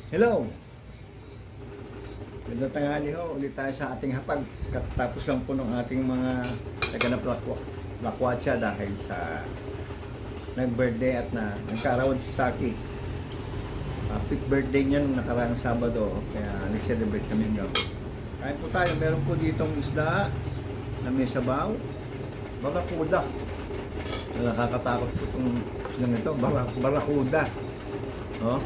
Hello! Gandang tanghali ho, ulit tayo sa ating hapag. Katapos lang po ng ating mga taganap lakwatsa dahil sa nag-birthday at nagkaarawan si Saki. Happy birthday niya nung nakaraang Sabado, kaya nag-celebrate kami ng gabi. Kain po tayo, meron po ditong isda na may sabaw, barakuda. Nakakatakot po itong islang ito, barakuda. Oh?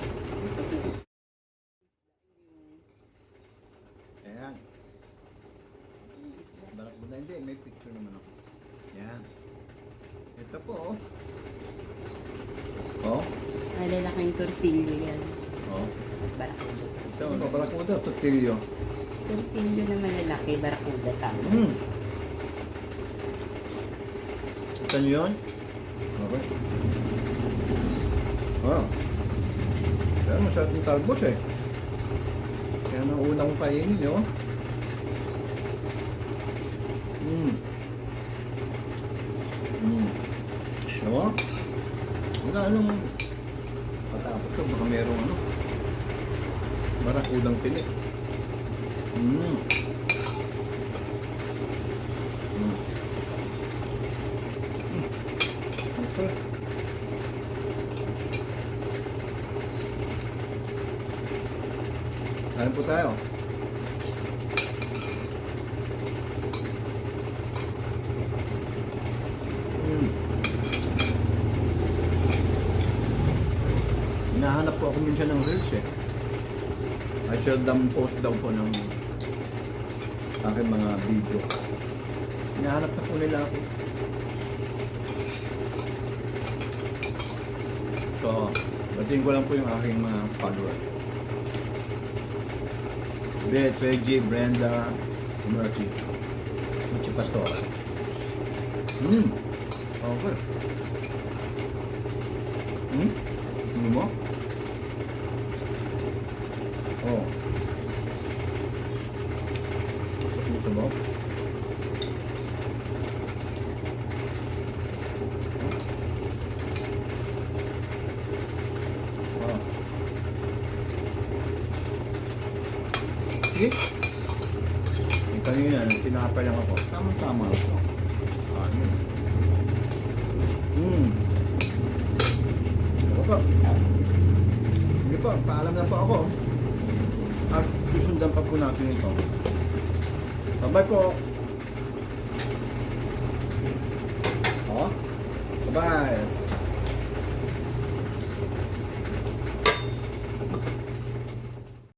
Ayan. Barakuda, hindi, may picture naman ako. Ayan. Ito po, oh. Oh? Malalaking torsilyo yan. Oh. Barakuda. Ito, ano, barakuda, tortillo. Torsilyo na malalaki, barakuda tama. Ito nyo yun? Okay. Oh. Kaya masarap yung talbos eh. Kaya nang una kong kainin yun. Diba? Wala anong patapos ko, baka merong ano. Barakudang pilit. Okay. Kain po tayo. Hinahanap po ako minsan ng reels eh. I seldom post daw po ng aking mga video. Hinahanap na po nila ako. So, batiin ko lang po yung aking mga followers. Beth, Reggie, Brenda, Mercy, Michi Pastora. Okay. Ano mo? Oh. Ito mo? Wow. Sige. Yung kanina, tinapay lang ako. Tama-tama ako. Ano? Ako pa. Hindi pa, paalam na po ako. At susundan pa po natin ito. Bye-bye po. Oh? Bye-bye.